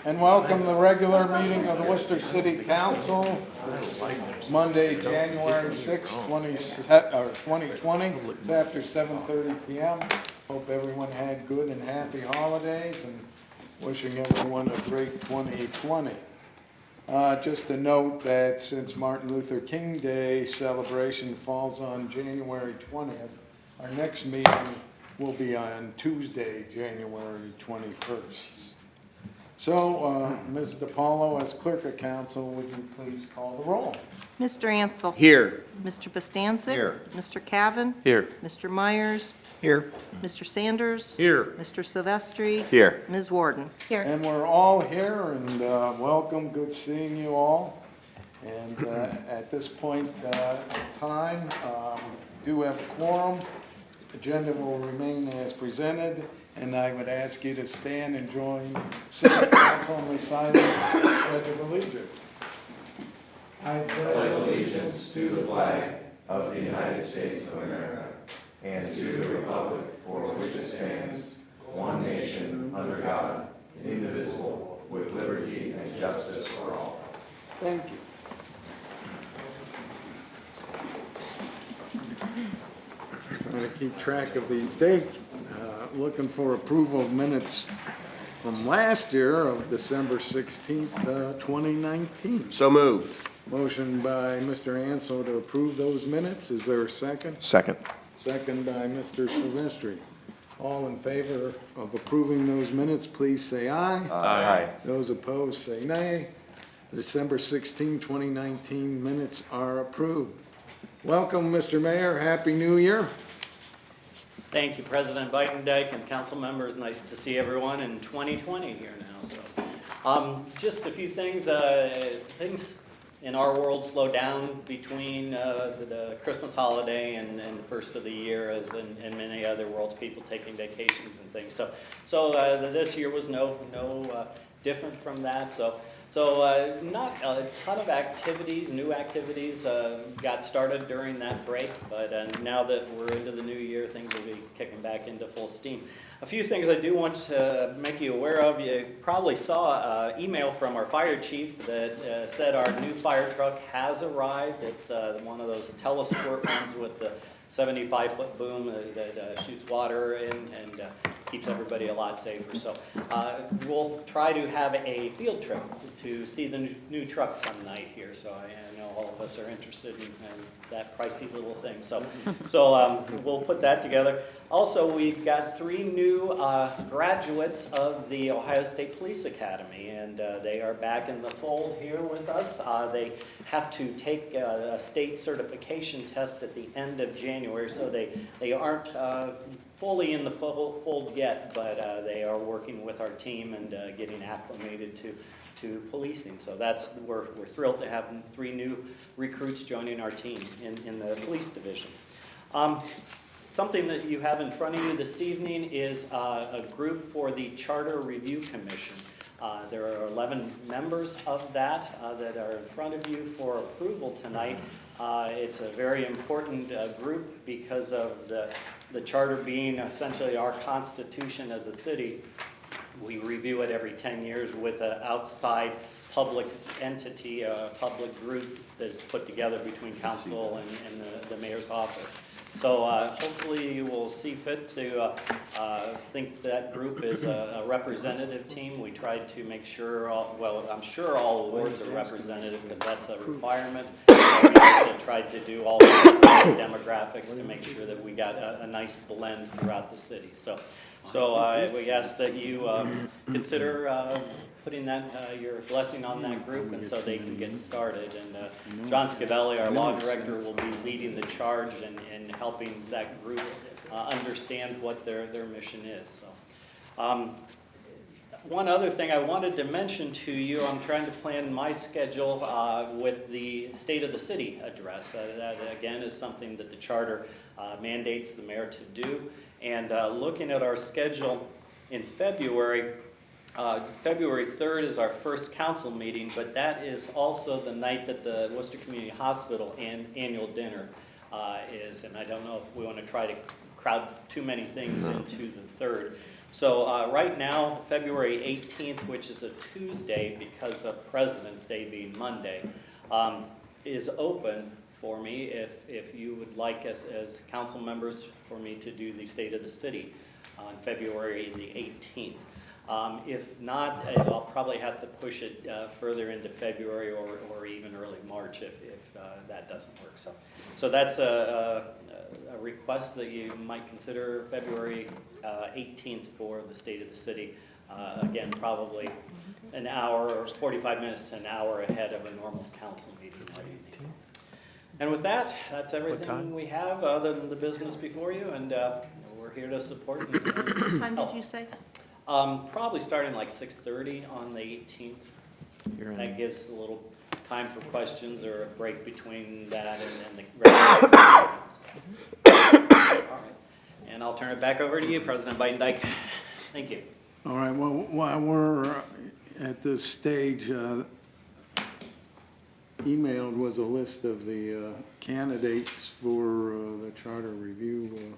And welcome to the regular meeting of the Worcester City Council, this Monday, January 6, 2020. It's after 7:30 p.m. Hope everyone had good and happy holidays and wishing everyone a great 2020. Just a note that since Martin Luther King Day celebration falls on January 20th, our next meeting will be on Tuesday, January 21st. So, Ms. DiPaolo, as clerk of council, would you please call the roll? Mr. Ansel. Here. Mr. Bostancic. Here. Mr. Cavan. Here. Mr. Myers. Here. Mr. Sanders. Here. Mr. Silvestri. Here. Ms. Warden. Here. And we're all here, and welcome, good seeing you all. And at this point in time, do have a quorum. Agenda will remain as presented, and I would ask you to stand and join City Council in reciting the Pledge of Allegiance. I pledge allegiance to the flag of the United States of America and to the republic for which it stands, one nation, under God, indivisible, with liberty and justice for all. Thank you. Trying to keep track of these dates. Looking for approval of minutes from last year of December 16th, 2019. So moved. Motion by Mr. Ansel to approve those minutes. Is there a second? Second. Second by Mr. Silvestri. All in favor of approving those minutes, please say aye. Aye. Those opposed, say nay. December 16, 2019 minutes are approved. Welcome, Mr. Mayor. Happy New Year. Thank you, President Bitendijk and council members. Nice to see everyone in 2020 here now. So, just a few things. Things in our world slow down between the Christmas holiday and the first of the year, as in many other worlds, people taking vacations and things. So this year was no different from that. So not a ton of activities, new activities got started during that break, but now that we're into the new year, things will be kicking back into full steam. A few things I do want to make you aware of. You probably saw an email from our fire chief that said our new fire truck has arrived. It's one of those telesquirt ones with the 75-foot boom that shoots water in and keeps everybody a lot safer. So we'll try to have a field trip to see the new truck some night here. So I know all of us are interested in that pricey little thing. So we'll put that together. Also, we've got 3 new graduates of the Ohio State Police Academy, and they are back in the fold here with us. They have to take a state certification test at the end of January, so they aren't fully in the fold yet, but they are working with our team and getting acclimated to policing. So we're thrilled to have 3 new recruits joining our team in the police division. Something that you have in front of you this evening is a group for the Charter Review Commission. There are 11 members of that that are in front of you for approval tonight. It's a very important group because of the charter being essentially our constitution as a city. We review it every 10 years with an outside public entity, a public group that is put together between council and the mayor's office. So hopefully you will see fit to think that group is a representative team. We tried to make sure, I'm sure all awards are representative because that's a requirement. We also tried to do all the demographics to make sure that we got a nice blend throughout the city. So we ask that you consider putting your blessing on that group, and so they can get started. And John Scavelli, our law director, will be leading the charge and helping that group understand what their mission is. So, one other thing I wanted to mention to you, I'm trying to plan my schedule with the State of the City address. That, again, is something that the charter mandates the mayor to do. And looking at our schedule in February, February 3rd is our first council meeting, but that is also the night that the Worcester Community Hospital annual dinner is. And I don't know if we want to try to crowd too many things into the 3rd. So right now, February 18th, which is a Tuesday because of President's Day being Monday, is open for me if you would like us as council members for me to do the State of the City on February the 18th. If not, I'll probably have to push it further into February or even early March if that doesn't work. So that's a request that you might consider February 18th for the State of the City. Again, probably an hour or 45 minutes to an hour ahead of a normal council meeting that evening. And with that, that's everything we have other than the business before you, and we're here to support and What time did you say? probably starting like 6:30 on the 18th. That gives a little time for questions or a break between that and the regular meetings. All right. And I'll turn it back over to you, President Bidendijk. Thank you. All right, well, while we're at this stage, emailed was a list of the candidates for the Charter Review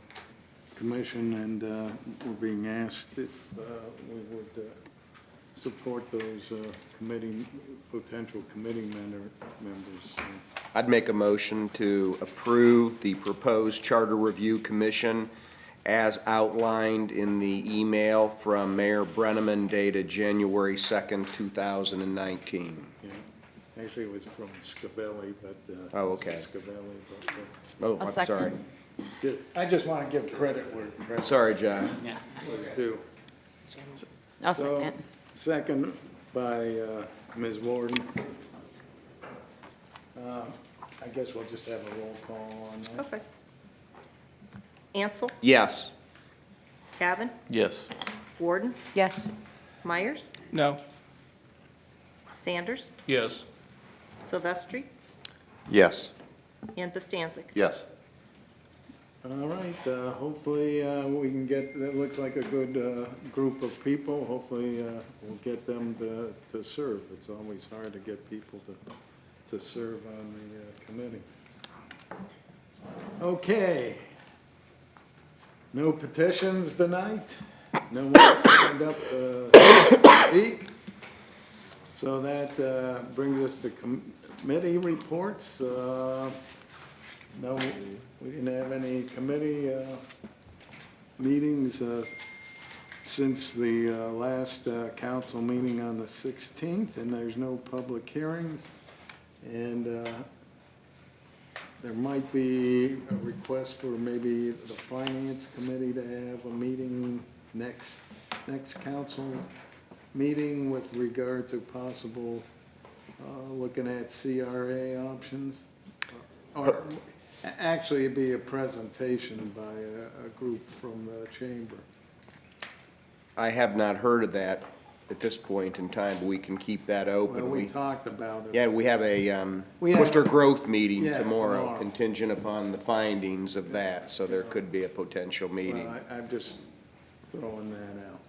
Commission, and we're being asked if we would support those potential committee members. I'd make a motion to approve the proposed Charter Review Commission as outlined in the email from Mayor Brenneman dated January 2nd, 2019. Yeah, actually it was from Scavelli, but. Oh, okay. Scavelli, but. Oh, I'm sorry. I just want to give credit where credit Sorry, John. Yeah. was due. I'll So, second. second by Ms. Warden. I guess we'll just have a roll call on that. Okay. Ansel, Yes. Cavan, Yes. Warden, Yes. Myers, No. Sanders, Yes. Silvestri, Yes. and Bastancik. Yes. All right, hopefully we can get, that looks like a good group of people. Hopefully we'll get them to serve. It's always hard to get people to serve on the committee. Okay. No petitions tonight? No one signed up to speak? So that brings us to committee reports. No, we didn't have any committee meetings since the last council meeting on the 16th, and there's no public hearings. And there might be a request for maybe the Finance Committee to have a meeting next council meeting with regard to possible looking at CRA options. Or actually, it'd be a presentation by a group from the chamber. I have not heard of that at this point in time, but we can keep that open. Well, we talked about it. Yeah, we have a We have- Worcester Growth meeting Yeah, tomorrow, tomorrow. contingent upon the findings of that, so there could be a potential meeting. Well, I'm just throwing that out.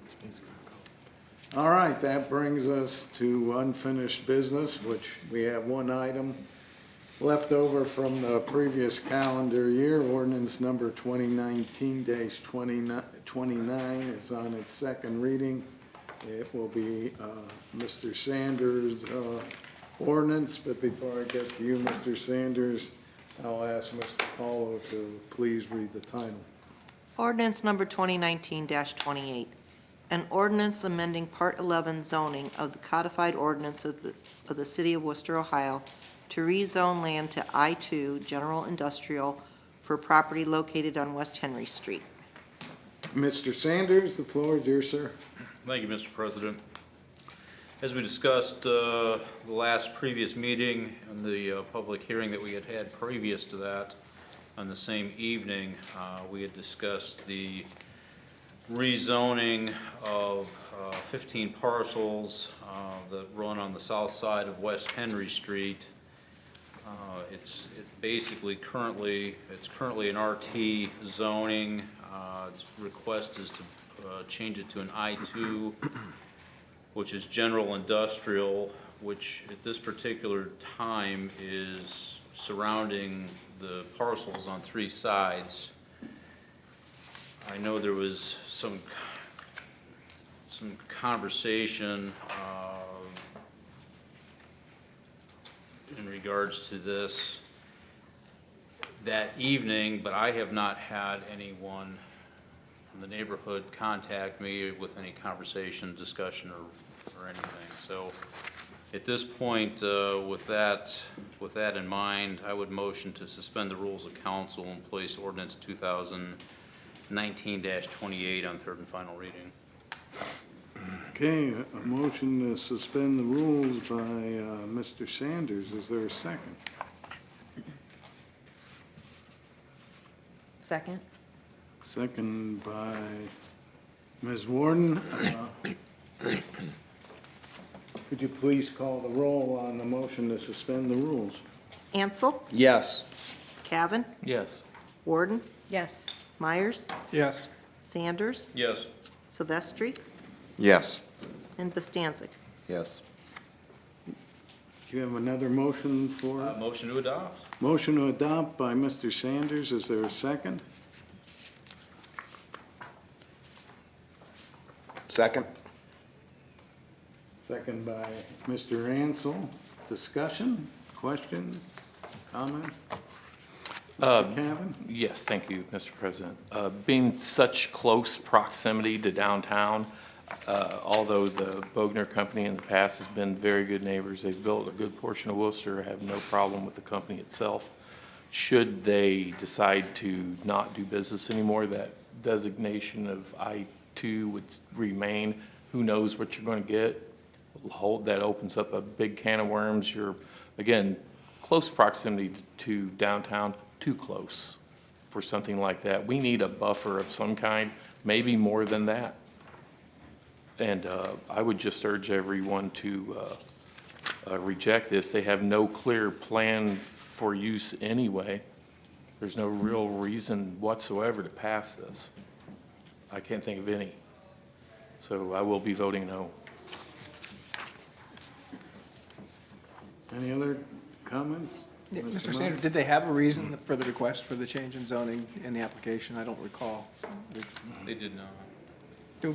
All right, that brings us to unfinished business, which we have one item left over from the previous calendar year. Ordinance number 2019-29 is on its second reading. It will be Mr. Sanders' ordinance, but before I get to you, Mr. Sanders, I'll ask Mr. Paulo to please read the title. Ordinance number 2019-28, an ordinance amending Part 11 zoning of the codified ordinance of the City of Worcester, Ohio, to rezone land to I-2 General Industrial for property located on West Henry Street. Mr. Sanders, the floor is yours, sir. Thank you, Mr. President. As we discussed the last previous meeting and the public hearing that we had previous to that on the same evening, we had discussed the rezoning of 15 parcels that run on the south side of West Henry Street. It's currently an RT zoning. Its request is to change it to an I-2, which is general industrial, which at this particular time is surrounding the parcels on three sides. I know there was some conversation in regards to this that evening, but I have not had anyone in the neighborhood contact me with any conversation, discussion, or anything. So at this point, with that in mind, I would motion to suspend the rules of council and place ordinance 2019-28 on third and final reading. Okay, a motion to suspend the rules by Mr. Sanders. Is there a second? Second? Second by Ms. Warden. Could you please call the roll on the motion to suspend the rules? Ansel, Yes. Cavan, Yes. Warden, Yes. Myers, Yes. Sanders, Yes. Silvestri, Yes. and Bastancik. Yes. Do you have another motion for? Motion to adopt. Motion to adopt by Mr. Sanders. Is there a second? Second? Second by Mr. Ansel. Discussion, questions, comments? Mr. Cavan? Yes, thank you, Mr. President. Being such close proximity to downtown, although the Bogner Company in the past has been very good neighbors, they've built a good portion of Worcester, I have no problem with the company itself. Should they decide to not do business anymore, that designation of I-2 would remain. Who knows what you're going to get? That opens up a big can of worms. You're, again, close proximity to downtown, too close for something like that. We need a buffer of some kind, maybe more than that. And I would just urge everyone to reject this. They have no clear plan for use anyway. There's no real reason whatsoever to pass this. I can't think of any. So I will be voting no. Any other comments? Yeah, Mr. Mr. Miller? Sanders, did they have a reason for the request for the change in zoning in the application? I don't recall. They did not.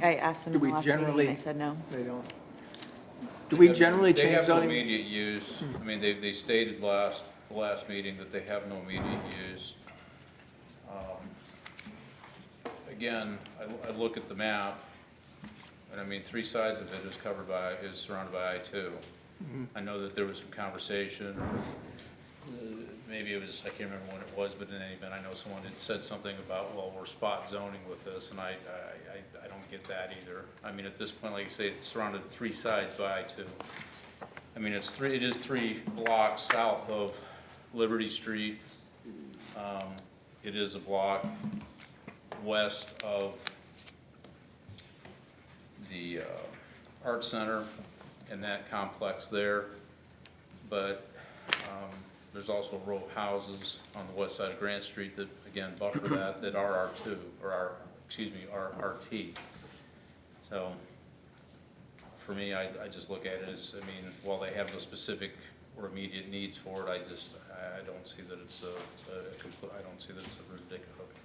I asked them Do in the we last meeting, and generally- they said no. They don't. Do we generally They change have no zoning? immediate use. I mean, they stated the last meeting that they have no immediate use. Again, I look at the map, and I mean, 3 sides of it is surrounded by I-2. I know that there was some conversation, maybe it was, I can't remember when it was, but in any event, I know someone had said something about, well, we're spot zoning with this, and I don't get that either. I mean, at this point, like you say, it's surrounded 3 sides by I-2. I mean, it is 3 blocks south of Liberty Street. It is a block west of the Art Center and that complex there. But there's also a row of houses on the west side of Grant Street that, again, buffer that are R2, or are RT. So for me, I just look at it as, I mean, while they have no specific or immediate needs for it, I don't see that it's a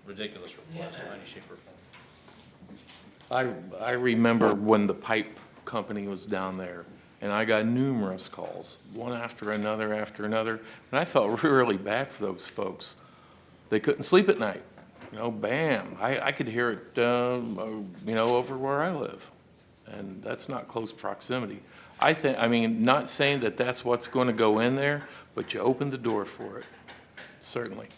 ridiculous request in any shape or form. I remember when the pipe company was down there, and I got numerous calls, one after another, and I felt really bad for those folks. They couldn't sleep at night. You know, bam, I could hear it, over where I live. And that's not close proximity. I mean, not saying that that's what's going to go in there, but you open the door for it, certainly.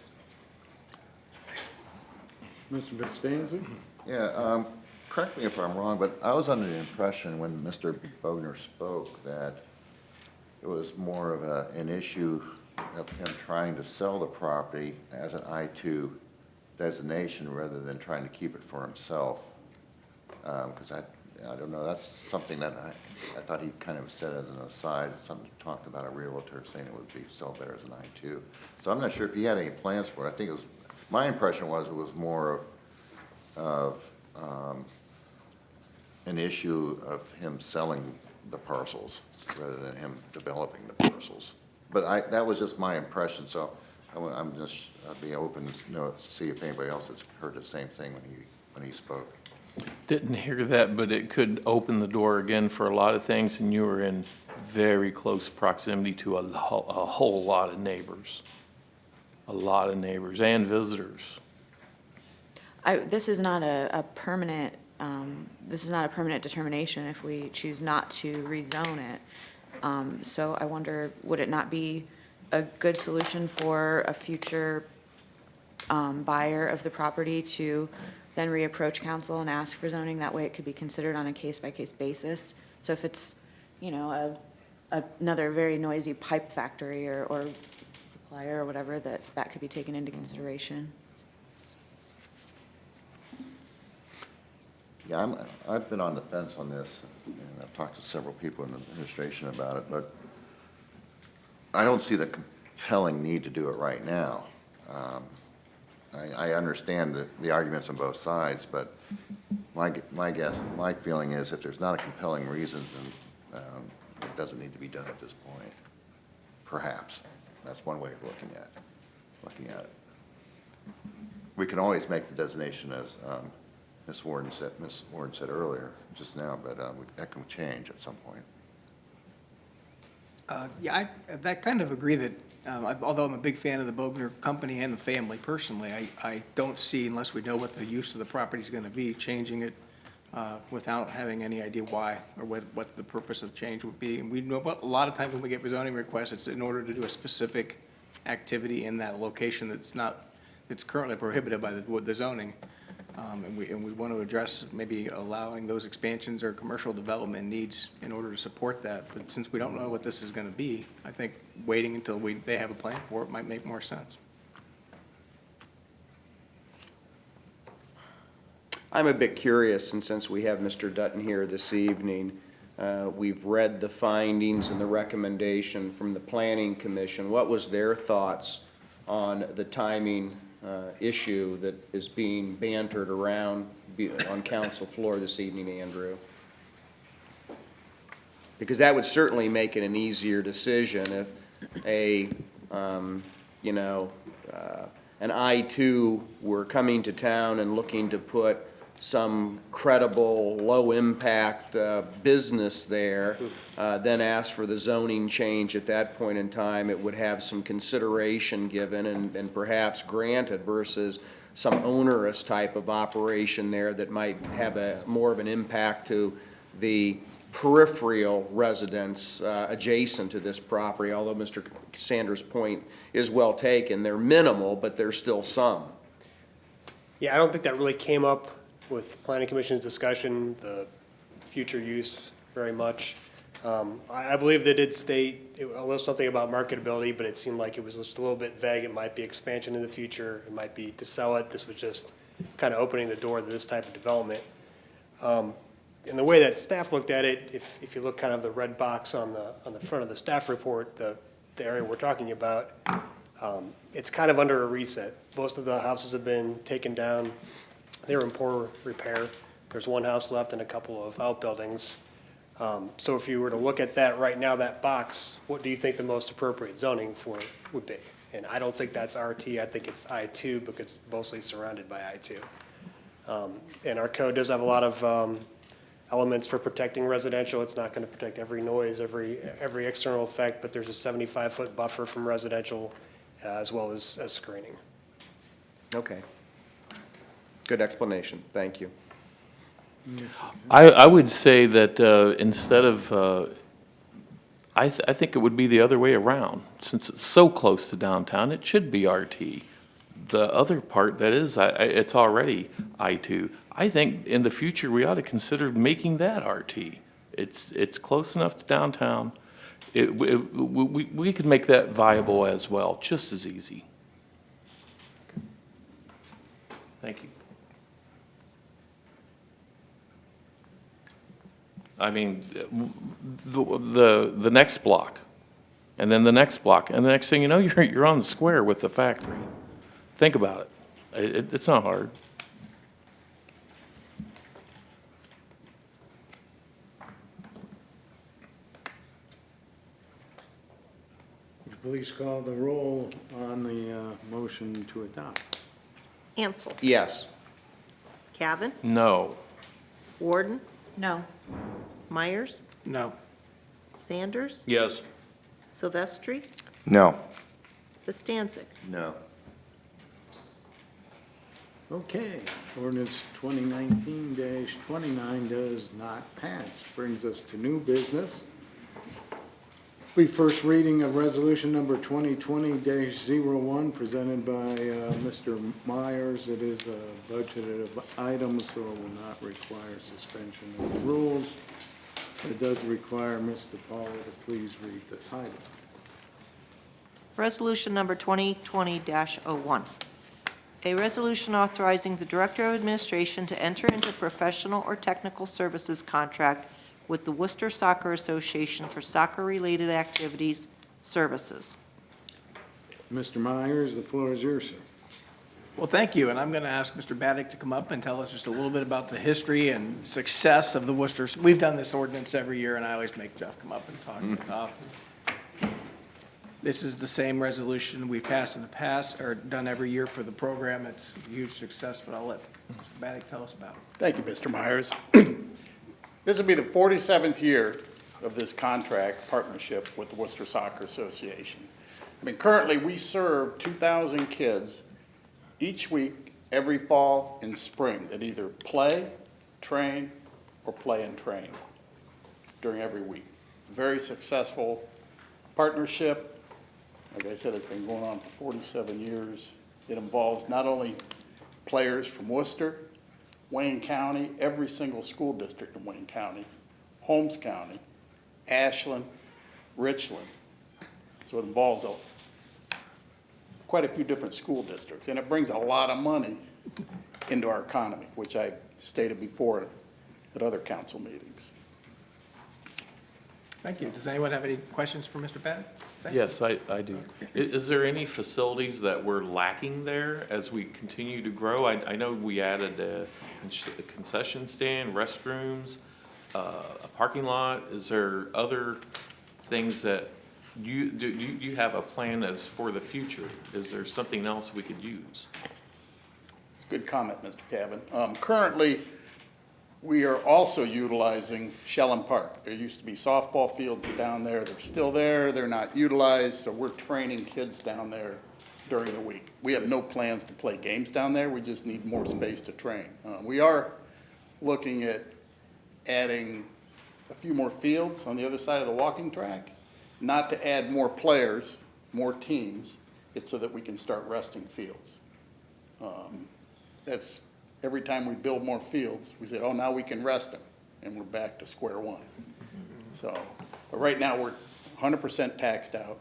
Mr. Bastancik? Yeah, correct me if I'm wrong, but I was under the impression when Mr. Bogner spoke that it was more of an issue of him trying to sell the property as an I-2 designation rather than trying to keep it for himself. Because I don't know, that's something that I thought he kind of said as an aside, something talked about a realtor saying it would be sell better as an I-2. So I'm not sure if he had any plans for it. I think it was, my impression was it was more of an issue of him selling the parcels rather than him developing the parcels. But that was just my impression, so I'd be open to see if anybody else has heard the same thing when he when he spoke. Didn't hear that, but it could open the door again for a lot of things, and you were in very close proximity to a whole lot of neighbors. A lot of neighbors and visitors. This is not a permanent, this is not a permanent determination if we choose not to rezone it. So I wonder, would it not be a good solution for a future buyer of the property to then reapproach council and ask for zoning? That way it could be considered on a case-by-case basis. So if it's, you know, another very noisy pipe factory or supplier or whatever, that could be taken into consideration. Yeah, I've been on the fence on this, and I've talked to several people in the administration about it, but I don't see the compelling need to do it right now. I understand the arguments on both sides, but my feeling is if there's not a compelling reason, then it doesn't need to be done at this point. Perhaps. That's one way of looking at it. We can always make the designation as Ms. Warden said earlier, just now, but that can change at some point. Yeah, I kind of agree that, although I'm a big fan of the Bogner company and the family personally, I don't see, unless we know what the use of the property is going to be, changing it without having any idea why or what the purpose of change would be. And we know, a lot of times when we get rezoning requests, it's in order to do a specific activity in that location that's currently prohibited by the zoning. And we want to address maybe allowing those expansions or commercial development needs in order to support that. But since we don't know what this is going to be, I think waiting until they have a plan for it might make more sense. I'm a bit curious, and since we have Mr. Dutton here this evening, we've read the findings and the recommendation from the Planning Commission. What was their thoughts on the timing issue that is being bantered around on council floor this evening, Andrew? Because that would certainly make it an easier decision if an I-2 were coming to town and looking to put some credible, low-impact business there, then ask for the zoning change at that point in time. It would have some consideration given and perhaps granted versus some onerous type of operation there that might have more of an impact to the peripheral residents adjacent to this property, although Mr. Sanders' point is well taken. They're minimal, but there's still some. Yeah, I don't think that really came up with Planning Commission's discussion, the future use very much. I believe they did state a little something about marketability, but it seemed like it was just a little bit vague. It might be expansion in the future. It might be to sell it. This was just kind of opening the door to this type of development. And the way that staff looked at it, if you look kind of the red box on the front of the staff report, the area we're talking about, it's kind of under a reset. Most of the houses have been taken down. They were in poor repair. There's one house left and a couple of outbuildings. So if you were to look at that right now, that box, what do you think the most appropriate zoning for it would be? And I don't think that's RT. I think it's I2 because it's mostly surrounded by I2. And our code does have a lot of elements for protecting residential. It's not going to protect every noise, every external effect, but there's a 75-foot buffer from residential as well as screening. Okay. Good explanation. Thank you. I would say that instead of, I think it would be the other way around. Since it's so close to downtown, it should be RT. The other part that is, it's already I2. I think in the future, we ought to consider making that RT. It's close enough to downtown. We could make that viable as well, just as easy. Thank you. I mean, the next block, and then the next block, and the next thing you know, you're on the square with the factory. Think about it. It's not hard. Would you please call the roll on the motion to adopt? Ansel. Yes. Cavan, No. Warden, No. Myers, No. Sanders, Yes. Silvestri, No. Bastancik. No. Okay, ordinance 2019-29 does not pass. Brings us to new business. We first reading of resolution number 2020-01 presented by Mr. Myers. It is a budgeted item, so it will not require suspension of the rules. It does require Mr. Paula to please read the title. Resolution number 2020-01. A resolution authorizing the Director of Administration to enter into professional or technical services contract with the Worcester Soccer Association for soccer-related activities, services. Mr. Myers, the floor is yours, sir. Well, thank you, and I'm going to ask Mr. Baddick to come up and tell us just a little bit about the history and success of the Worcester. We've done this ordinance every year, and I always make Jeff come up and talk. This is the same resolution we've passed in the past, or done every year for the program. It's a huge success, but I'll let Mr. Baddick tell us about it. Thank you, Mr. Myers. This will be the 47th year of this contract partnership with the Worcester Soccer Association. I mean, currently, we serve 2,000 kids each week, every fall and spring, that either play, train, or play and train during every week. Very successful partnership. Like I said, it's been going on for 47 years. It involves not only players from Worcester, Wayne County, every single school district in Wayne County, Holmes County, Ashland, Richland. So it involves quite a few different school districts, and it brings a lot of money into our economy, which I stated before at other council meetings. Thank you. Does anyone have any questions for Mr. Baddick? Thank you. Yes, I do. Is there any facilities that we're lacking there as we continue to grow? I know we added a concession stand, restrooms, a parking lot. Is there other things that you have a plan as for the future? Is there something else we could use? It's a good comment, Mr. Cavan. Currently, we are also utilizing Shellen Park. There used to be softball fields down there. They're still there. They're not utilized, so we're training kids down there during the week. We have no plans to play games down there. We just need more space to train. We are looking at adding a few more fields on the other side of the walking track, not to add more players, more teams. It's so that we can start resting fields. That's every time we build more fields, we say, oh, now we can rest them, and we're back to square one. So, but right now, we're 100% taxed out.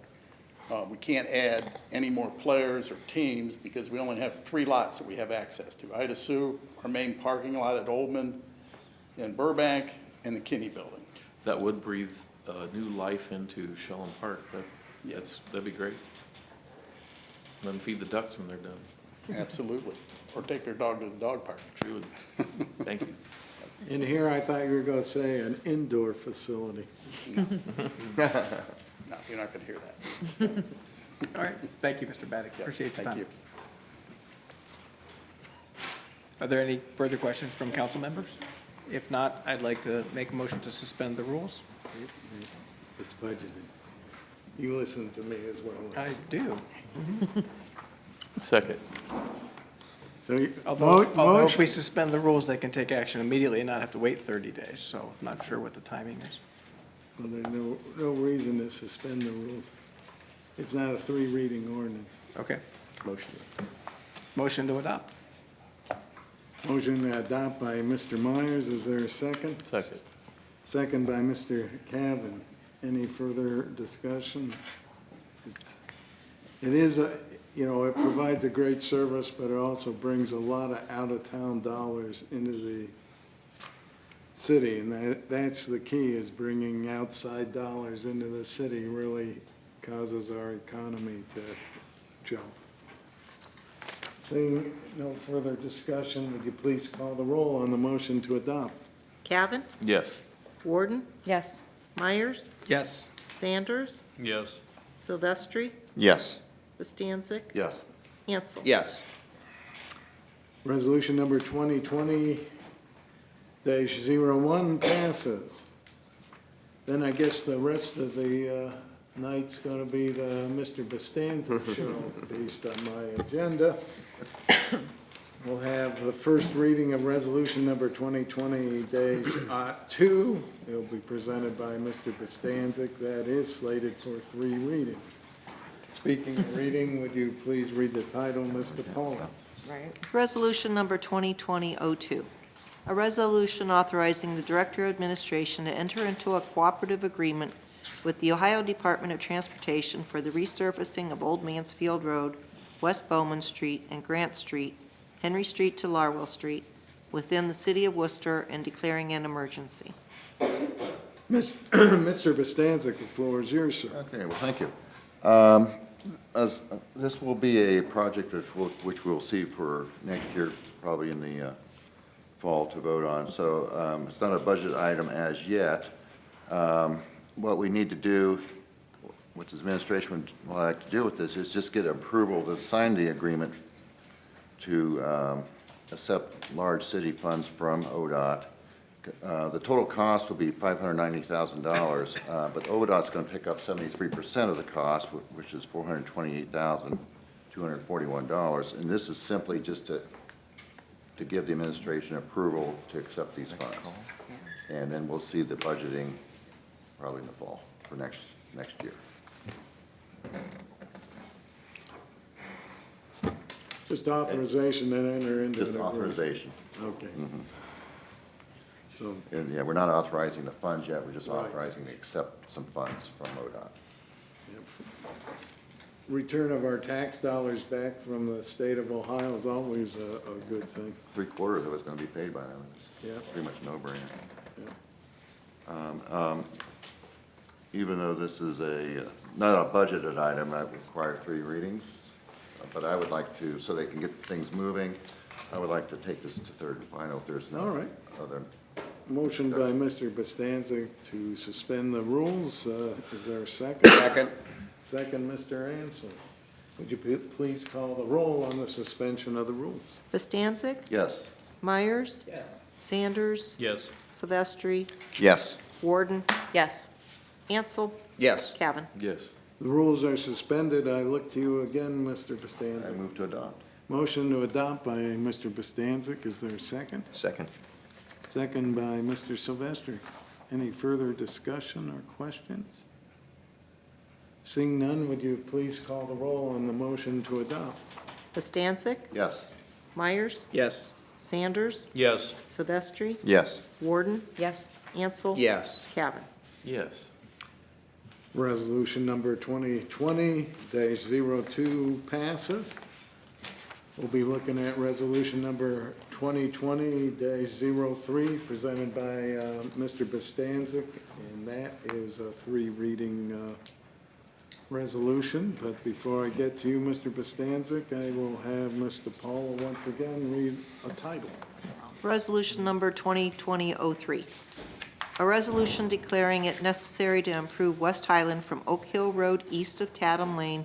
We can't add any more players or teams because we only have 3 lots that we have access to. Ida Sioux, our main parking lot at Oldman and Burbank, and the Kinney Building. That would breathe new life into Shellen Park. That'd be great. Let them feed the ducks when they're done. Absolutely. Or take their dog to the dog park. True. Thank you. In here, I thought you were going to say an indoor facility. No, you're not going to hear that. All right. Thank you, Mr. Baddick. Appreciate your Thank time. you. Are there any further questions from council members? If not, I'd like to make a motion to suspend the rules. It's budgeted. You listen to me as well. I do. Second. So, Although if we suspend the rules, they can take action immediately and not have to wait 30 days, so I'm not sure what the timing is. well, there's no reason to suspend the rules. It's not a 3-reading ordinance. Okay. Motion. Motion to adopt. Motion to adopt by Mr. Myers. Is there a second? Second. Second by Mr. Cavan. Any further discussion? It is it provides a great service, but it also brings a lot of out-of-town dollars into the city, and that's the key, is bringing outside dollars into the city really causes our economy to jump. Seeing no further discussion, would you please call the roll on the motion to adopt? Cavan, Yes. Warden, Yes. Myers, Yes. Sanders, Yes. Silvestri, Yes. Bastancik, Yes. Ansel. Yes. Resolution number 2020-01 passes. Then I guess the rest of the night's going to be the Mr. Bostancic show based on my agenda. We'll have the first reading of resolution number 2020-2. It'll be presented by Mr. Bostancic. That is slated for 3 readings. Speaking of reading, would you please read the title, Mr. Paula? Right. Resolution number 2020-02, a resolution authorizing the Director of Administration to enter into a cooperative agreement with the Ohio Department of Transportation for the resurfacing of Old Mansfield Road, West Bowman Street, and Grant Street, Henry Street to Larwell Street, within the City of Worcester, and declaring an emergency. Mr. Bostancic, the floor is yours, sir. Okay, well, thank you. This will be a project which we'll see for next year, probably in the fall to vote on. So it's not a budget item as yet. What we need to do, what the administration would like to do with this, is just get approval to sign the agreement to accept large city funds from ODOT. The total cost will be $590,000, but ODOT's going to pick up 73% of the cost, which is $428,241. And this is simply just to give the administration approval to accept these funds. And then we'll see the budgeting probably in the fall for next year. Just authorization, then enter into. Just an agreement. authorization. Okay. So, And, yeah, we're not authorizing the funds yet, we're just Right. authorizing to accept some funds from ODOT. return of our tax dollars back from the state of Ohio is always a good thing. 3/4 of it's gonna be paid by them. It's Yeah. pretty much no-brainer. Yeah. Even though this is not a budgeted item, that would require 3 readings, but I would like to, so they can get things moving, I would like to take this to third and final if there's All no right. other. Motion by Mr. Bostancic to suspend the rules. Is there a second? Second. Second, Mr. Ansel. Would you please call the roll on the suspension of the rules? Bostancic? Yes. Myers? Yes. Sanders? Yes. Silvestri? Yes. Warden? Yes. Ansel? Yes. Cavan? Yes. The rules are suspended. I look to you again, Mr. I Bostancic. move to adopt. Motion to adopt by Mr. Bostancic. Is there a second? Second. Second by Mr. Silvestri. Any further discussion or questions? Seeing none, would you please call the roll on the motion to adopt? Bostancic? Yes. Myers? Yes. Sanders? Yes. Silvestri? Yes. Warden? Yes. Ansel? Yes. Cavan? Yes. Resolution number 2020-02 passes. We'll be looking at resolution number 2020-03 presented by Mr. Bostancic, and that is a 3-reading resolution. But before I get to you, Mr. Bostancic, I will have Mr. Paula once again read a title. Resolution number 2020-03. A resolution declaring it necessary to improve West Highland from Oak Hill Road east of Tatham Lane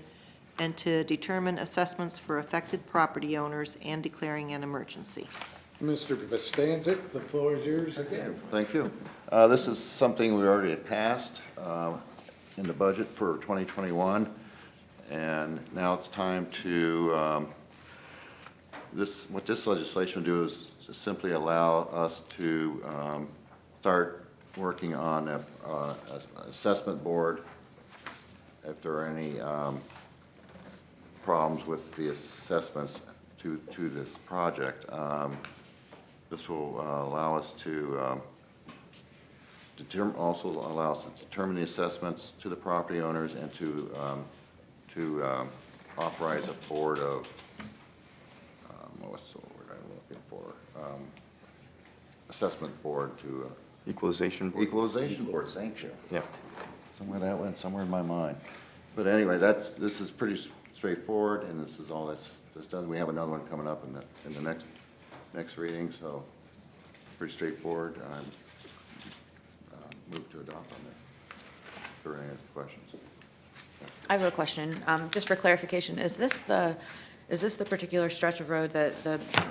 and to determine assessments for affected property owners and declaring an emergency. Mr. Bostancic, the floor is yours again. Thank you. This is something we already had passed in the budget for 2021, and now it's time to, what this legislation will do is to simply allow us to start working on an assessment board if there are any problems with the assessments to this project. This will allow us to also allow us to determine the assessments to the property owners and to authorize a board of, what's the word I'm looking for? Assessment board to. Equalization board. Equalization board, thank you. Yeah, somewhere that went, somewhere in my mind. But anyway, this is pretty straightforward, and this is all that's done. We have another one coming up in the next reading, so pretty straightforward. Move to adopt on that. If there are any questions. I have a question, just for clarification. Is this the Is this the particular stretch of road that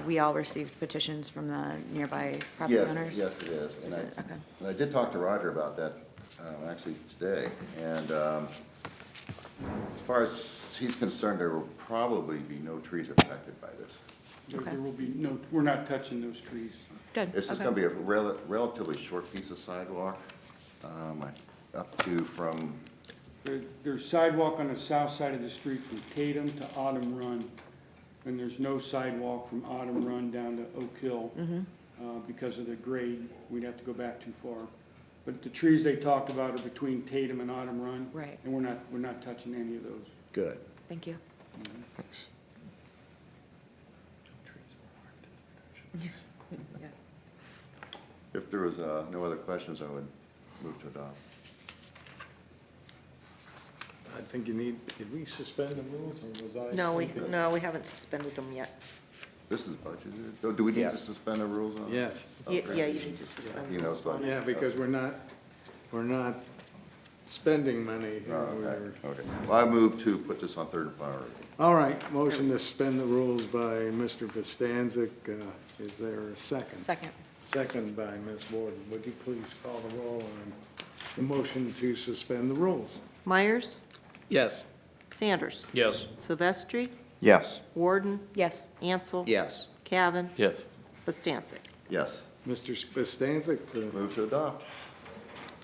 we all received petitions from the nearby property owners? Yes, it is. Is it? Okay. And I did talk to Roger about that, actually today, and, as far as he's concerned, there will probably be no trees affected by this. Okay. There will be no, we're not touching those trees. Good, This is okay. gonna be a relatively short piece of sidewalk, up to from, There's sidewalk on the south side of the street from Tatum to Autumn Run, and there's no sidewalk from Autumn Run down to Oak Hill. Because of the grade, we'd have to go back too far. But the trees they talked about are between Tatum and Autumn Run. Right. And we're not touching any of those. Good. Thank you. Thanks. Yeah. if there was, no other questions, I would move to adopt. I think you need, did we suspend the rules, or was I? No, speaking? we haven't suspended them yet. This is budgeted. Oh, do we need to Yes. suspend the rules on it? Yes. Yeah, you need to suspend You the know, rules it's like. on it. Yeah, because we're not spending money. Oh, okay, We're- okay. Well, I move to put this on third and final reading. All right, motion to suspend the rules by Mr. Bostancic. Is there a second? Second. Second by Ms. Warden. Would you please call the roll on the motion to suspend the rules? Myers, Yes. Sanders, Yes. Silvestri, Yes. Warden, Yes. Ansel. Yes. Cavan, Yes. Bastancik. Yes, Mr. Bostancic, move to adopt.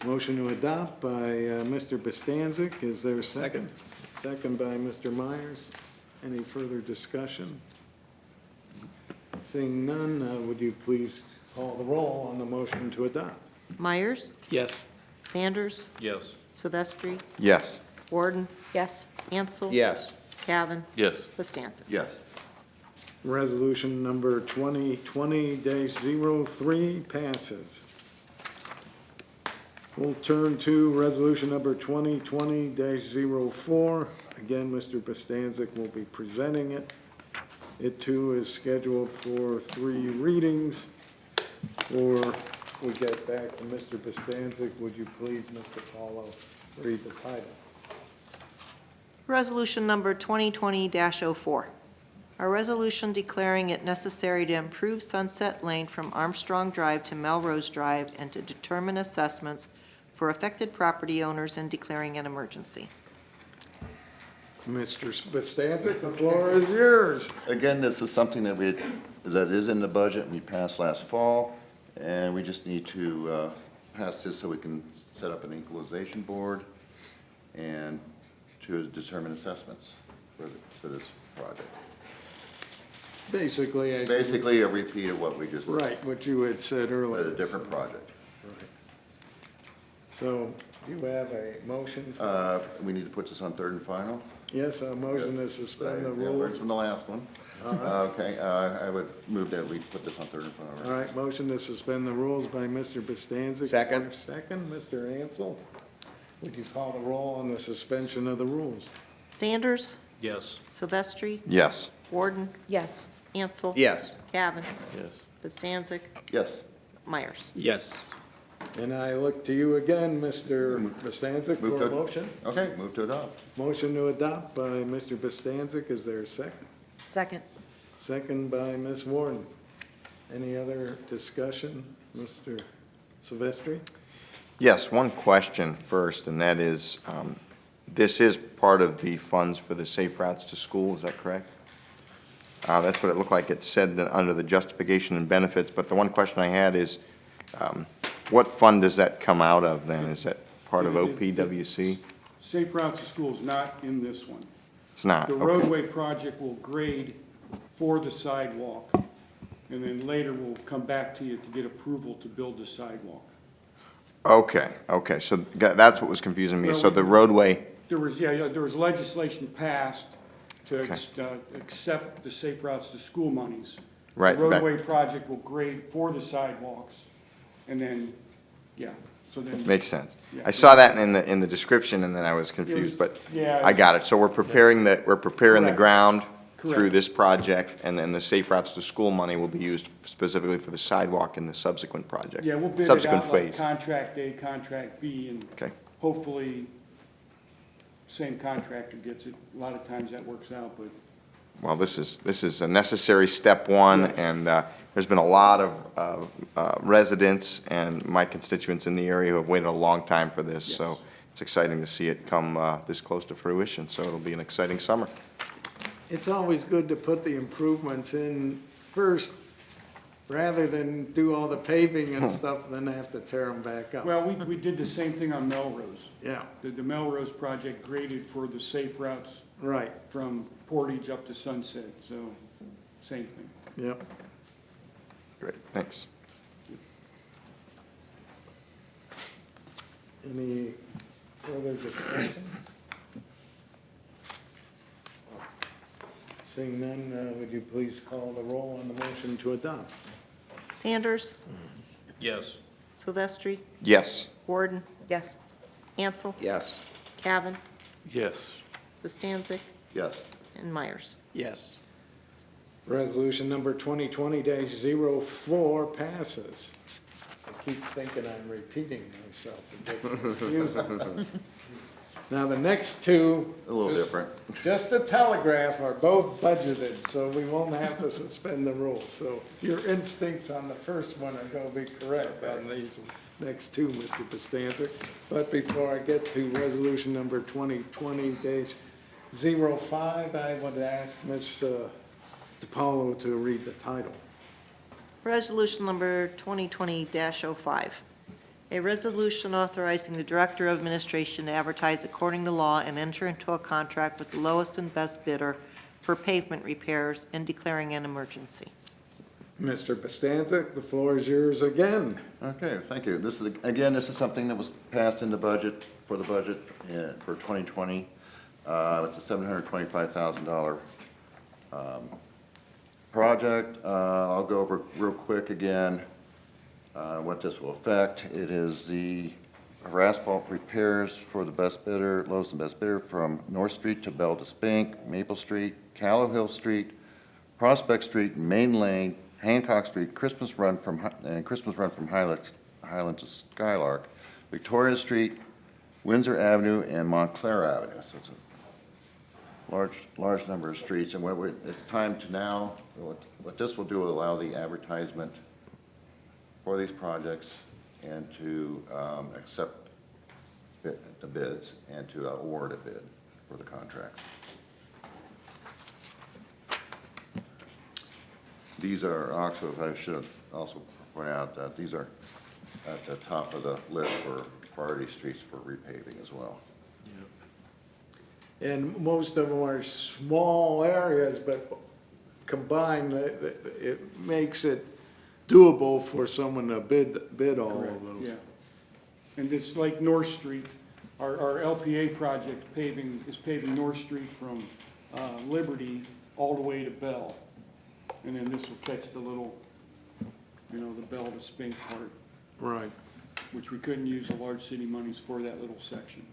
motion to adopt by Mr. Bostancic. Is there a second? Second by Mr. Myers. Any further discussion? Seeing none, would you please call the roll on the motion to adopt? Myers, Yes. Sanders, Yes. Silvestri, Yes. Warden, Yes. Ansel. Yes. Cavan, Yes. Bastancik. Yes, Resolution number 2020-03 passes. We'll turn to resolution number 2020-04. Again, Mr. Bostancic will be presenting it. It too is scheduled for 3 readings. Before we get back to Mr. Bostancic, would you please, Mr. Paulo, read the title? Resolution number 2020-04. A resolution declaring it necessary to improve Sunset Lane from Armstrong Drive to Melrose Drive and to determine assessments for affected property owners and declaring an emergency. Mr. Bostancic, the floor is yours. again, this is something that that is in the budget we passed last fall, and we just need to pass this so we can set up an equalization board and to determine assessments for this project. Basically, Basically, a repeat of what we just did, right, what you had said earlier. but a different project. Right. So, do you have a motion? We need to put this on third and final? Yes, a motion to Yes, suspend the yeah, rules. From the last one. Okay, I would move that we put this on third and final. All right, motion to suspend the rules by Mr. Bostancic. Second. Second, Mr. Ansel. Would you call the roll on the suspension of the rules? Sanders, Yes. Silvestri, Yes. Warden, Yes. Ansel. Yes. Cavan, Yes. Bastancik, Yes. Myers. Yes. And I look to you again, Mr. Bostancic, Move for a to- motion. Okay, move to adopt. Motion to adopt by Mr. Bostancic. Is there a second? Second. Second by Ms. Warden. Any other discussion? Mr. Silvestri? Yes, one question first, and that is, this is part of the funds for the Safe Routes to School, is that correct? That's what it looked like it said under the justification and benefits, but the one question I had is, what fund does that come out of then? Is that part of OPWC? Safe Routes to School is not in this one. It's not, The okay. roadway project will grade for the sidewalk, and then later we'll come back to you to get approval to build the sidewalk. Okay, so that's what was confusing me. Well, So the roadway, There was legislation passed to Okay. accept the Safe Routes to School monies. Right, The that- roadway project will grade for the sidewalks, and then, so then. makes sense. Yeah. I saw that in the description, and then I was confused, but yeah. I got it. So we're preparing the Correct. ground through Correct. this project, and then the Safe Routes to School money will be used specifically for the sidewalk in the subsequent project. Yeah, we'll bid it Subsequent out like phase. contract A, contract B, and Okay, hopefully same contractor gets it. A lot of times that works out, but well, this is a necessary step one, and there's been a lot of residents and my constituents in the area who have waited a long time for this, so it's exciting to see it come this close to fruition, so it'll be an exciting summer. It's always good to put the improvements in first, rather than do all the paving and stuff, and then have to tear them back up. Well, we did the same thing on Melrose. Yeah, The Melrose project graded for the safe routes right, from Portage up to Sunset, so same thing. yep. Great, thanks. Any further discussion? Seeing none, would you please call the roll on the motion to adopt? Sanders. Yes. Silvestri. Yes. Warden. Yes. Ansel. Yes. Cavan. Yes. Bastancik. Yes. And Myers. Yes. Resolution number 2020-04 passes. I keep thinking I'm repeating myself. It gets confusing. Now, the next two. A little just- different. Just to telegraph, are both budgeted, so we won't have to suspend the rules. So your instincts on the first one are going to be correct on these next two, Mr. Bostancic. But before I get to resolution number 2020-05, I would ask Ms. DiPaolo to read the title. Resolution number 2020-05. A resolution authorizing the Director of Administration to advertise according to law and enter into a contract with the lowest and best bidder for pavement repairs and declaring an emergency. Mr. Bostancic, the floor is yours again. Okay, thank you. This is something that was passed in the budget, for 2020. It's a $725,000 project. I'll go over real quick again what this will affect. It is the asphalt repairs for the best bidder, lowest and best bidder, from North Street to Belle to Spink, Maple Street, Callow Hill Street, Prospect Street, Main Lane, Hancock Street, Christmas Run from Highland to Skylark, Victoria Street, Windsor Avenue, and Montclair Avenue. So it's a large number of streets, and it's time to now, what this will do will allow the advertisement for these projects and to accept the bids and to award a bid for the contract. These are also, I should also point out that these are at the top of the list for priority streets for repaving as well. And most of them are small areas, but combined, it makes it doable for someone to bid all of those. Yeah. And it's like North Street, our LPA project is paving North Street from Liberty all the way to Bell. And then this will catch the little, the Bell to Spink part, Right. which we couldn't use the large city monies for that little section.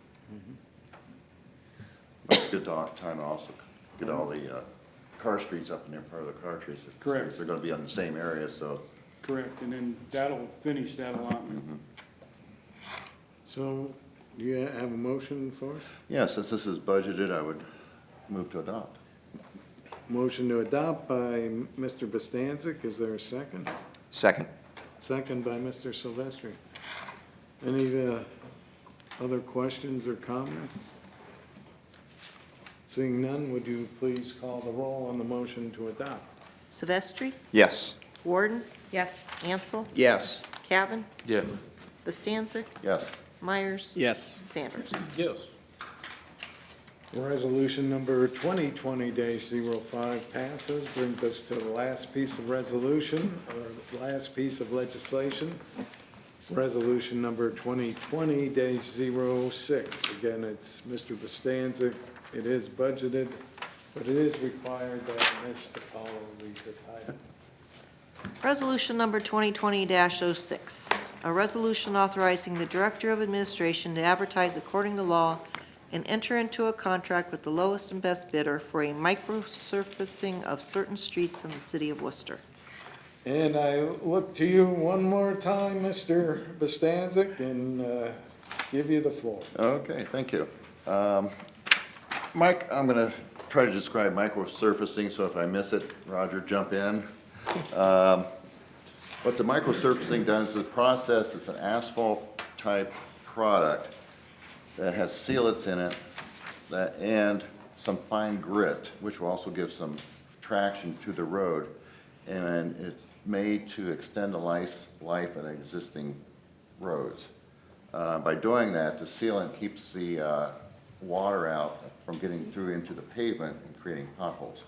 It's a good time to also get all the car streets up in there, part of the car streets. Correct. They're gonna be on the same area, so. Correct, and then that'll finish that allotment. So, do you have a motion for us? Yeah, since this is budgeted, I would move to adopt. Motion to adopt by Mr. Bostancic, is there a second? Second. Second by Mr. Silvestri. Any other questions or comments? Seeing none, would you please call the roll on the motion to adopt? Silvestri. Yes. Warden. Yes. Ansel. Yes. Cavan. Yes. Bastancik. Yes. Myers. Yes. Sanders. Yes. Resolution number 2020-05 passes, brings us to the last piece of resolution, or the last piece of legislation. Resolution number 2020-06. Again, it's Mr. Bostancic. It is budgeted, but it is required that Ms. DiPaolo read the title. Resolution number 2020-06, a resolution authorizing the Director of Administration to advertise according to law and enter into a contract with the lowest and best bidder for a microsurfacing of certain streets in the city of Worcester. And I look to you one more time, Mr. Bostancic, and give you the floor. Okay, thank you. Mike, I'm gonna try to describe microsurfacing, so if I miss it, Roger, jump in. What the microsurfacing does is the process, it's an asphalt-type product that has sealants in it and some fine grit, which will also give some traction to the road. And it's made to extend the life of existing roads. By doing that, the sealant keeps the water out from getting through into the pavement and creating potholes.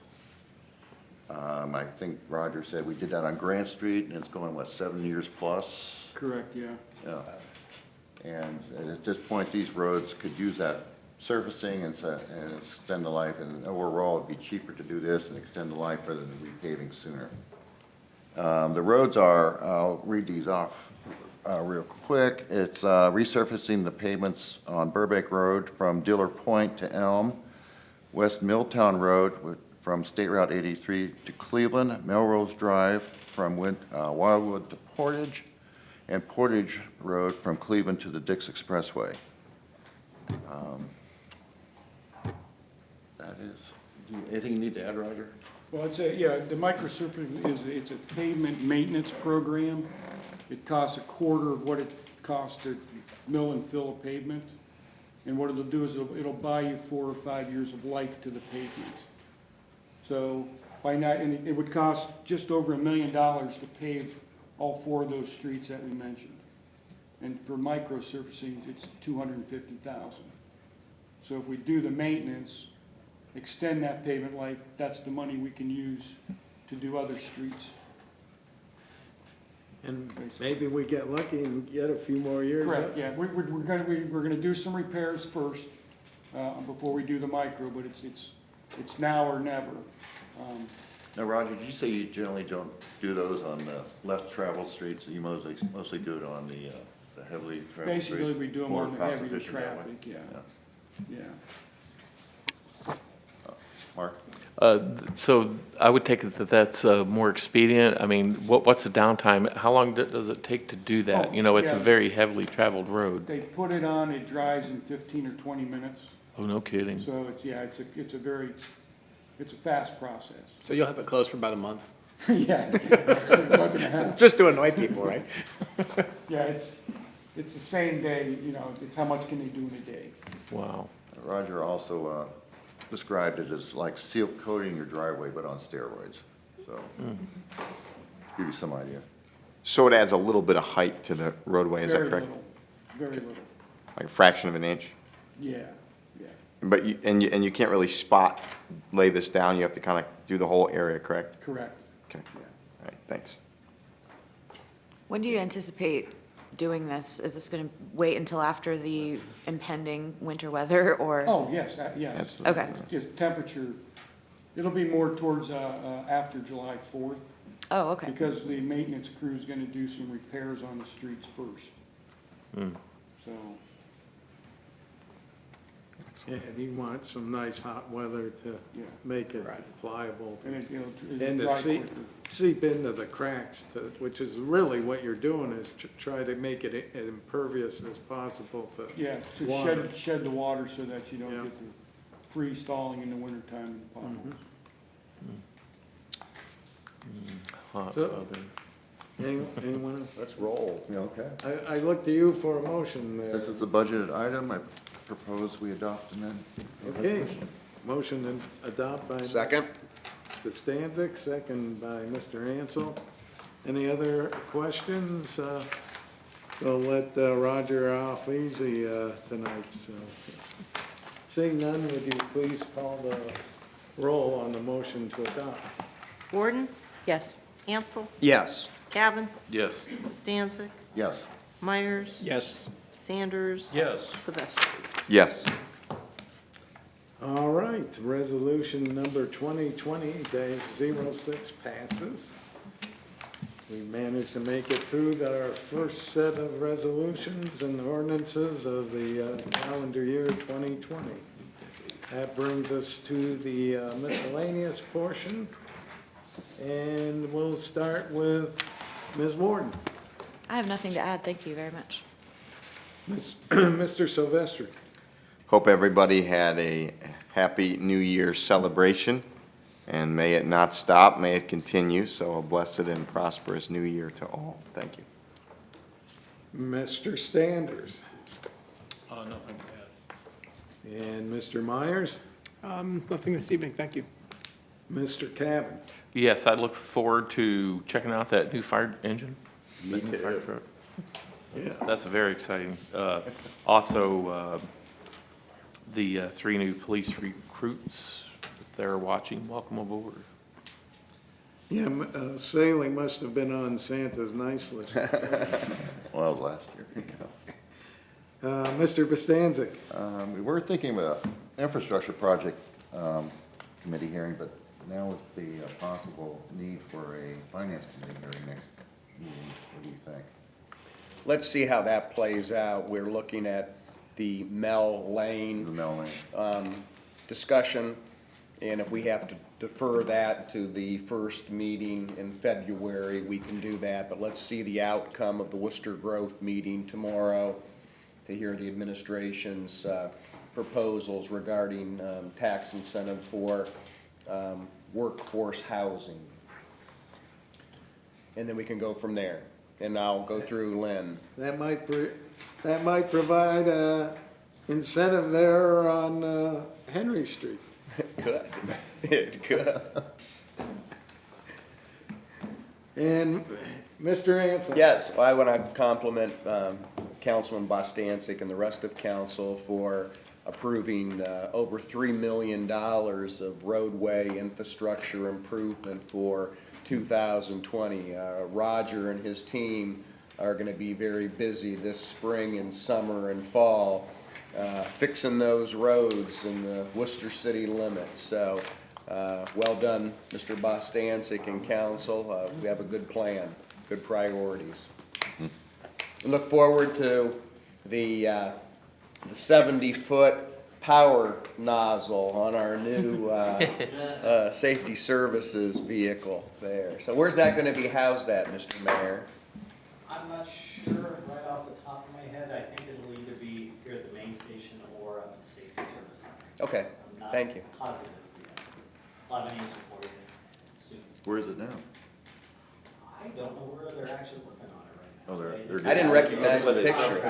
I think Roger said we did that on Grant Street, and it's going, what, 7 years plus? Correct, yeah. Yeah. And at this point, these roads could use that surfacing and extend the life, and overall, it'd be cheaper to do this and extend the life rather than repaving sooner. The roads are, I'll read these off real quick. It's resurfacing the pavements on Burbank Road from Diller Point to Elm, West Milltown Road from State Route 83 to Cleveland, Melrose Drive from Wildwood to Portage, and Portage Road from Cleveland to the Dix Expressway. That is, anything you need to add, Roger? Well, the microsurfacing it's a pavement maintenance program. It costs a quarter of what it costs to mill and fill a pavement. And what it'll do is it'll buy you 4 or 5 years of life to the pavement. So and it would cost just over $1 million to pave all 4 of those streets that we mentioned. And for microsurfacing, it's $250,000. So if we do the maintenance, extend that pavement life, that's the money we can use to do other streets. And maybe we get lucky and get a few more years. Correct, yeah, we're gonna do some repairs first, before we do the micro, but it's now or never. Now, Roger, did you say you generally don't do those on the less traveled streets? You mostly do it on the heavily traveled streets? Basically, we do them More on the cost heavier efficient that way? traffic, yeah. Mark? So I would take it that that's more expedient. I mean, what's the downtime? How long does it take to do that? Oh, You know, it's a yeah. very heavily traveled road. They put it on, it dries in 15 or 20 minutes, Oh, no kidding. so it's a fast process. So you'll have it closed for about a month? Yeah. Month and a half. Just to annoy people, right? Yeah, it's the same day, it's how much can they do in a day. Wow. Roger also described it as like seal coating your driveway, but on steroids. So, give you some idea. So it adds a little bit of height to the roadway, is that correct? Very little, Like a fraction of an inch? yeah, yeah. But you can't really lay this down, you have to kind of do the whole area, correct? Correct. Okay, Yeah. all right, thanks. When do you anticipate doing this? Is this going to wait until after the impending winter weather, or? Oh, yes, yes. Absolutely. Okay. Just temperature, it'll be more towards, after July 4th, Oh, okay. because the maintenance crew is gonna do some repairs on the streets first. So, Yeah, and you want some nice hot weather to Yeah. make it pliable. and it'll And to dry seep, quicker. seep into the cracks, which is really what you're doing, is try to make it as impervious as possible to Yeah, to water. shed the water so that you don't Yeah. get the freeze thawing in the wintertime in the potholes. Hot So- weather. Anyone? Let's roll. Yeah, okay. I look to you for a motion there. This is a budgeted item. I propose we adopt and then. Okay, motion to adopt by Second? Mr. Stanzik, second by Mr. Ansel. Any other questions? We'll let Roger off easy tonight, so. Seeing none, would you please call the roll on the motion to adopt? Gordon, Yes. Ansel, Yes. Cavan, Yes. Stanzik, Yes. Myers, Yes. Sanders. Yes. Sylvester. Yes. All right, resolution number 2020-06 passes. We managed to make it through our first set of resolutions and ordinances of the calendar year 2020. That brings us to the miscellaneous portion, and we'll start with Ms. Warden. I have nothing to add. Thank you very much. Mr. Sylvester. Hope everybody had a Happy New Year celebration, and may it not stop, may it continue, so a blessed and prosperous New Year to all. Thank you. Mr. Standers Nothing to add. and Mr. Myers, Nothing this evening, thank you. Mr. Cavan. Yes, I look forward to checking out that new fire engine. Me that new fire too. truck. Yeah. That's very exciting. Also, the 3 new police recruits, if they're watching, welcome aboard. Yeah, Saley must have been on Santa's nice list. Well, last year. Mr. Bostancic. We were thinking of an infrastructure project committee hearing, but now with the possible need for a finance committee hearing next meeting, what do you think? Let's see how that plays out. We're looking at the Mel The Lane Mel Lane. discussion, and if we have to defer that to the first meeting in February, we can do that. But let's see the outcome of the Worcester Growth meeting tomorrow to hear the administration's proposals regarding tax incentive for workforce housing. And then we can go from there. And I'll go through Lynn. That might provide a incentive there on Henry Street. Good. It could. And Mr. Anson. Yes, I want to compliment Councilman Bostancic and the rest of council for approving over $3 million of roadway infrastructure improvement for 2020. Roger and his team are going to be very busy this spring and summer and fall fixing those roads in the Worcester city limits. So well done, Mr. Bostancic and council. We have a good plan, good priorities. Look forward to the 70-foot power nozzle on our new safety services vehicle there. So where's that going to be housed at, Mr. Mayor? I'm not sure right off the top of my head. I think it'll either be here at the main station or at the safety service center. Okay, I'm thank you. not positive yet. I'll have an answer for you soon. Where is it now? I don't know where they're actually working on it right now. Oh, they're I didn't recognize the My picture.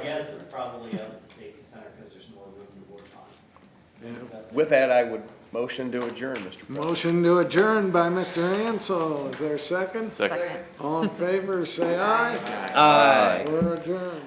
guess is probably up at the safety center because there's more room to work on. Is that- With that, I would motion to adjourn, Mr. President. Motion to adjourn by Mr. Ansel. Is there a second? Second. All in favor, say aye. Aye. We're adjourned.